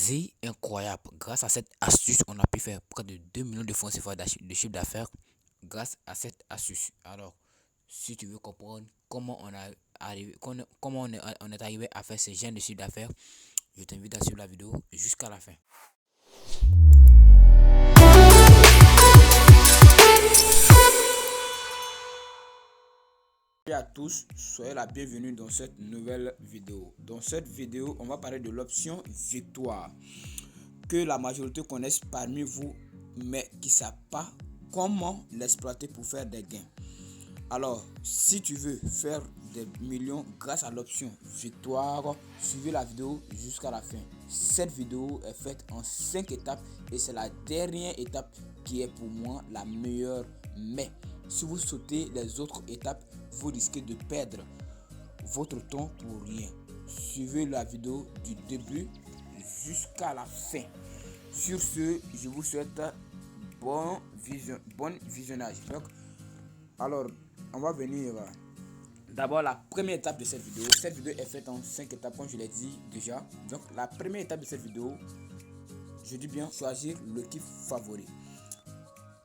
C'est incroyable. Grâce à cette astuce, on a pu faire près de 2 millions de francs CFA de chiffre d'affaires grâce à cette astuce. Alors, si tu veux comprendre comment on est arrivé à faire ce genre de chiffre d'affaires, je t'invite à suivre la vidéo jusqu'à la fin. Salut à tous, soyez la bienvenue dans cette nouvelle vidéo. Dans cette vidéo, on va parler de l'option victoire que la majorité connaissent parmi vous, mais qui ne savent pas comment l'exploiter pour faire des gains. Alors, si tu veux faire des millions grâce à l'option victoire, suivez la vidéo jusqu'à la fin. Cette vidéo est faite en 5 étapes et c'est la dernière étape qui est pour moi la meilleure. Mais si vous sautez les autres étapes, vous risquez de perdre votre temps pour rien. Suivez la vidéo du début jusqu'à la fin. Sur ce, je vous souhaite bon visionnage. Donc, alors, on va venir d'abord la première étape de cette vidéo. Cette vidéo est faite en 5 étapes, comme je l'ai dit déjà. Donc, la première étape de cette vidéo, je dis bien choisir l'équipe favori.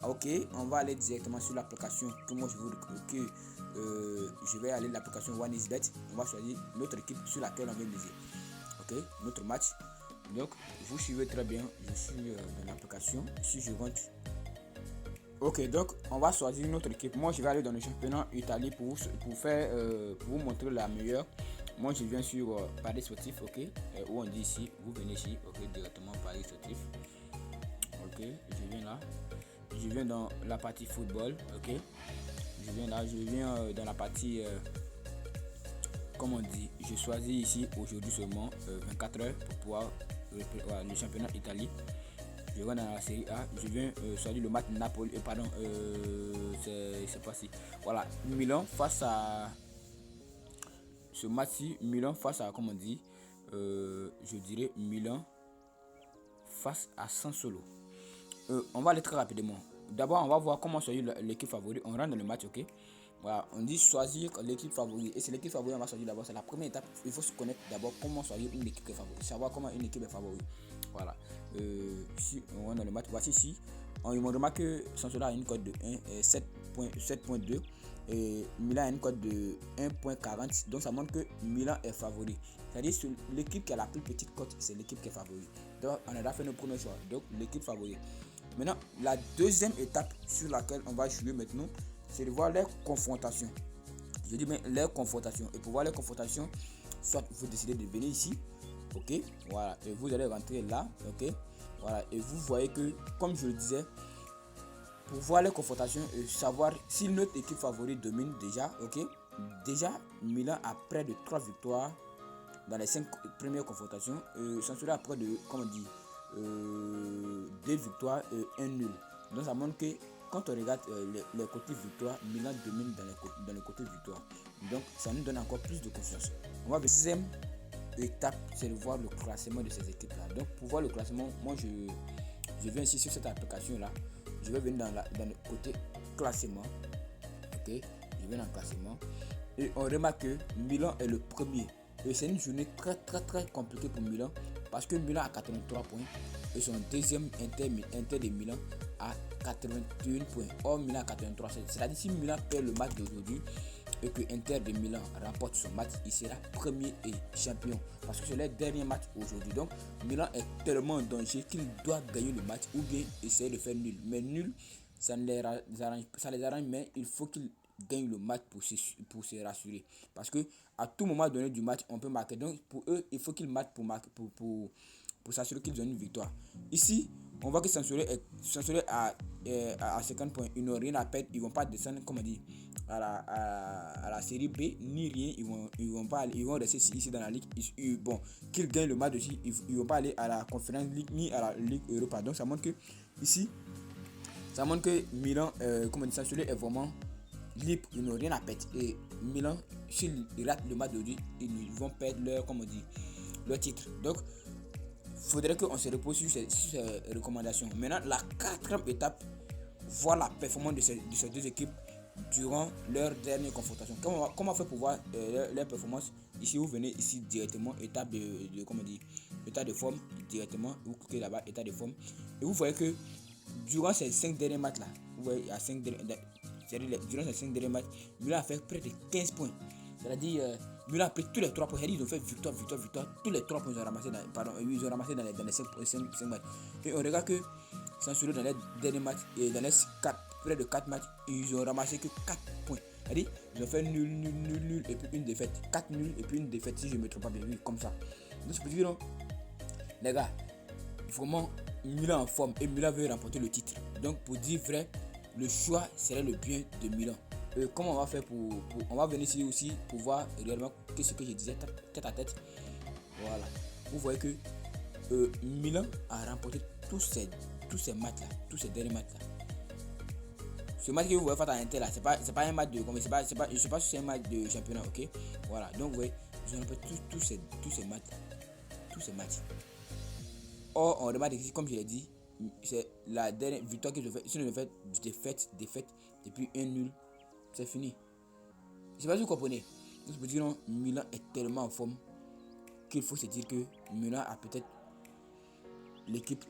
Ok, on va aller directement sur l'application que moi je vais aller l'application OneXBet. On va choisir notre équipe sur laquelle on veut miser. Ok, notre match. Donc, vous suivez très bien. Je suis dans l'application. Si je rentre. Ok, donc on va choisir notre équipe. Moi, je vais aller dans le championnat Italie pour vous montrer la meilleure. Moi, je viens sur Paris Sportif, ok, où on dit ici, vous venez ici, ok, directement Paris Sportif. Ok, je viens là. Je viens dans la partie football, ok. Je viens dans la partie, comme on dit, je choisis ici aujourd'hui seulement 24 heures pour pouvoir le championnat Italie. Je vais dans la série A, je viens choisir le match Napoli, c'est pas si. Voilà, Milan face à ce match-ci, Milan face à, comme on dit, je dirais Milan face à Sassuolo. On va aller très rapidement. D'abord, on va voir comment choisir l'équipe favorite. On rentre dans le match, ok. Voilà, on dit choisir l'équipe favorite. Et c'est l'équipe favorite, on va choisir d'abord. C'est la première étape. Il faut se connaître d'abord comment choisir une équipe favorite. Savoir comment une équipe est favorite. Voilà. Si on rentre dans le match, voici ici. On remarque que Sassuolo a une cote de 7.2 et Milan a une cote de 1.40. Donc ça montre que Milan est favori. C'est-à-dire l'équipe qui a la plus petite cote, c'est l'équipe qui est favorite. Donc on a déjà fait nos premiers choix. Donc l'équipe favorite. Maintenant, la deuxième étape sur laquelle on va jouer maintenant, c'est de voir les confrontations. Je dis bien les confrontations. Et pour voir les confrontations, soit vous décidez de venir ici, ok, voilà, et vous allez rentrer là, ok, voilà, et vous voyez que, comme je le disais, pour voir les confrontations et savoir si notre équipe favorite domine déjà, ok, déjà Milan a près de 3 victoires dans les 5 premières confrontations, Sassuolo a près de, comme on dit, 2 victoires et 1 nul. Donc ça montre que quand on regarde les côtés victoire, Milan domine dans les côtés victoire. Donc ça nous donne encore plus de confiance. On va voir la deuxième étape, c'est de voir le classement de ces équipes là. Donc pour voir le classement, moi je viens ici sur cette application là. Je vais venir dans le côté classement. Ok, je viens dans le classement. Et on remarque que Milan est le premier. Et c'est une journée très compliquée pour Milan parce que Milan a 83 points et son deuxième Inter de Milan a 81 points. Or Milan a 83. C'est-à-dire si Milan perd le match d'aujourd'hui et que Inter de Milan remporte son match, il sera premier et champion parce que c'est le dernier match aujourd'hui. Donc Milan est tellement en danger qu'il doit gagner le match ou bien essayer de faire nul. Mais nul, ça les arrange, mais il faut qu'ils gagnent le match pour se rassurer. Parce que à tout moment donné du match, on peut marquer. Donc pour eux, il faut qu'ils marquent pour s'assurer qu'ils ont une victoire. Ici, on voit que Sassuolo à 50 points. Ils n'ont rien à perdre. Ils ne vont pas descendre, comme on dit, à la série B, ni rien. Ils vont pas aller, ils vont rester ici dans la ligue. Bon, qu'ils gagnent le match aussi, ils vont pas aller à la Conférence League ni à la Ligue Europa. Donc ça montre que ici, ça montre que Milan, comme on dit, Sassuolo est vraiment libre, ils n'ont rien à perdre. Et Milan, s'ils ratent le match d'aujourd'hui, ils vont perdre leur titre. Donc, il faudrait qu'on se repose sur ces recommandations. Maintenant, la quatrième étape, voir la performance de ces deux équipes durant leur dernière confrontation. Comment on fait pour voir leur performance? ici vous venez ici directement, état de comment dire, état de forme, directement, vous cliquez là-bas, état de forme, et vous voyez que durant ces 5 derniers matchs là, vous voyez, il y a 5 derniers, durant ces 5 derniers matchs, Milan a fait près de 15 points. C'est-à-dire, Milan a pris tous les 3 points. Ils ont fait victoire. Tous les 3 points ils ont ramassé dans les 5 matchs. Et on regarde que Sassuolo dans les derniers matchs et dans les près de 4 matchs, ils ont ramassé que 4 points. C'est-à-dire, ils ont fait nul et puis une défaite. 4 nuls et puis une défaite si je ne me trompe pas bien. Oui, comme ça. Donc je peux dire non, les gars, vraiment Milan en forme et Milan veut remporter le titre. Donc pour dire vrai, le choix serait le bien de Milan. Comment on va faire on va venir ici aussi pour voir réellement qu'est-ce que je disais tête à tête. Voilà. Vous voyez que Milan a remporté tous ces matchs là, tous ces derniers matchs là. Ce match que vous voyez face à Inter là, c'est pas un match de je sais pas si c'est un match de championnat, ok. Voilà. Donc vous voyez, ils ont remporté tous ces matchs. Or on remarque ici, comme je l'ai dit, c'est la dernière victoire qu'ils ont fait. Si on fait défaite depuis un nul, c'est fini. Je sais pas si vous comprenez. Je peux dire non, Milan est tellement en forme qu'il faut se dire que Milan a peut-être l'équipe,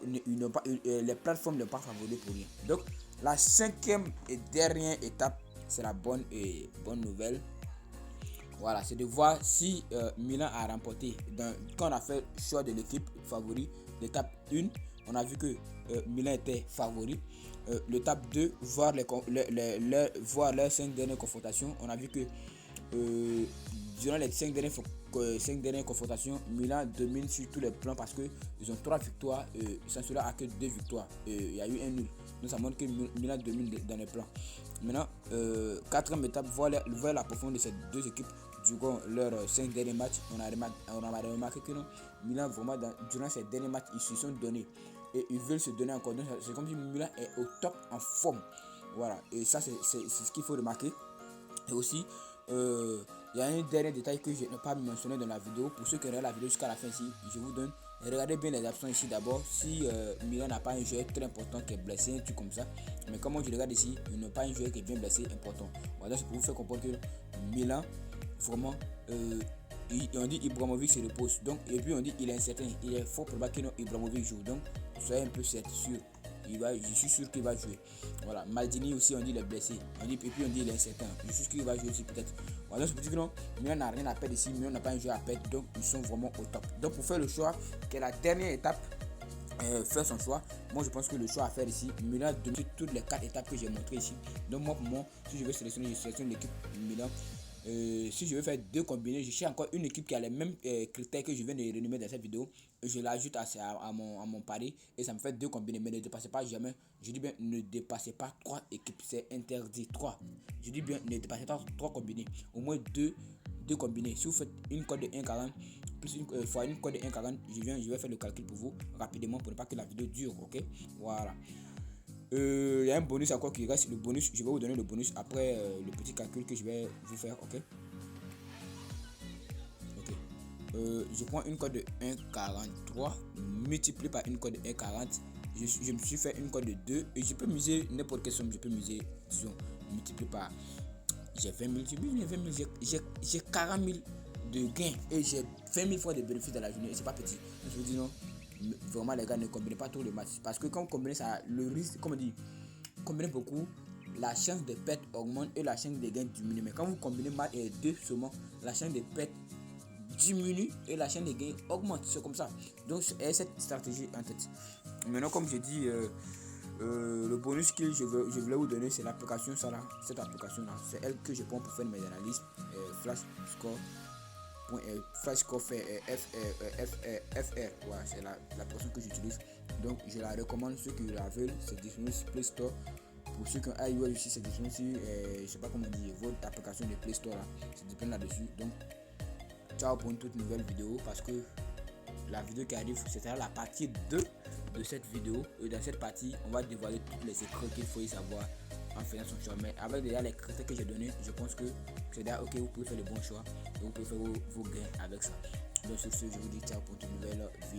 les plateformes ne sont pas favorisées pour rien. Donc la 5e et dernière étape, c'est la bonne nouvelle. Voilà, c'est de voir si Milan a remporté. Quand on a fait le choix de l'équipe favori, l'étape 1, on a vu que Milan était favori. L'étape 2, voir leurs 5 dernières confrontations, on a vu que durant les 5 dernières confrontations, Milan domine sur tous les plans parce qu'ils ont 3 victoires, Sassuolo a que 2 victoires. Il y a eu un nul. Donc ça montre que Milan domine dans les plans. Maintenant, 4e étape, voir la profondeur de ces deux équipes durant leurs 5 derniers matchs. On a remarqué que non, Milan, vraiment, durant ces derniers matchs, ils se sont donnés. Et ils veulent se donner encore. Donc c'est comme si Milan est au top en forme. Voilà. Et ça, c'est ce qu'il faut remarquer. Et aussi, il y a un dernier détail que je n'ai pas mentionné dans la vidéo. Pour ceux qui regardent la vidéo jusqu'à la fin ici, je vous donne. Regardez bien les absents ici d'abord. Si Milan n'a pas un joueur très important qui est blessé, un truc comme ça. Mais comme je regarde ici, il n'a pas un joueur qui est bien blessé, important. Voilà, c'est pour vous faire comprendre que Milan, vraiment, on dit Ibrahimovic se repose. Donc, et puis on dit il est incertain. Il est fort probable que Ibrahimovic joue. Donc, soyez un peu sûr. Je suis sûr qu'il va jouer. Voilà. Maldini aussi, on dit il est blessé. Et puis on dit il est incertain. Je suis sûr qu'il va jouer aussi peut-être. Voilà, c'est pour dire que non, Milan n'a rien à perdre ici. Milan n'a pas un jeu à perdre. Donc ils sont vraiment au top. Donc pour faire le choix, qui est la dernière étape, faire son choix. Moi je pense que le choix à faire ici, Milan domine toutes les 4 étapes que j'ai montrées ici. Donc moi pour moi, si je veux sélectionner, je sélectionne l'équipe Milan. Si je veux faire 2 combinés, je cherche encore une équipe qui a les mêmes critères que je viens de renommer dans cette vidéo. Je l'ajoute à mon pari et ça me fait 2 combinés. Mais ne dépassez pas jamais, je dis bien ne dépassez pas 3 équipes, c'est interdit. 3, je dis bien ne dépassez pas 3 combinés, au moins 2 combinés. Si vous faites une cote de 1,40 plus une cote de 1,40, je vais faire le calcul pour vous rapidement pour ne pas que la vidéo dure, ok. Voilà. Il y a un bonus encore qui reste. Le bonus, je vais vous donner le bonus après le petit calcul que je vais vous faire, ok. Je prends une cote de 1,43 multiplié par une cote de 1,40. Je me suis fait une cote de 2 et je peux miser n'importe quelle somme. Je peux miser, disons, multiplié par, j'ai 20 000, j'ai 40 000 de gains et j'ai 20 000 fois de bénéfices dans la journée. C'est pas petit. Je vous dis non, vraiment les gars, ne combinez pas tous les matchs parce que quand vous combinez ça, le risque, comme on dit, combinez beaucoup, la chance de perte augmente et la chance de gain diminue. Mais quand vous combinez match et 2 seulement, la chance de perte diminue et la chaîne de gain augmente. C'est comme ça. Donc c'est cette stratégie en tête. Maintenant, comme je dis, le bonus que je voulais vous donner, c'est l'application. Cette application là, c'est elle que je prends pour faire mes analyses. Flash score FR. Voilà, c'est l'application que j'utilise. Donc je la recommande. Ceux qui la veulent, c'est disponible sur Play Store. Pour ceux qui ont iOS aussi, c'est disponible sur je sais pas comment dire, votre application de Play Store là, c'est disponible là-dessus. Donc ciao pour une toute nouvelle vidéo, parce que la vidéo qui arrive, c'était la partie 2 de cette vidéo. Et dans cette partie, on va dévoiler tous les secrets qu'il faut y savoir en faisant son choix. Mais avec déjà les critères que j'ai donnés, je pense que c'est déjà ok, vous pouvez faire le bon choix et vous pouvez faire vos gains avec ça. Donc sur ce, je vous dis ciao pour une toute nouvelle vidéo.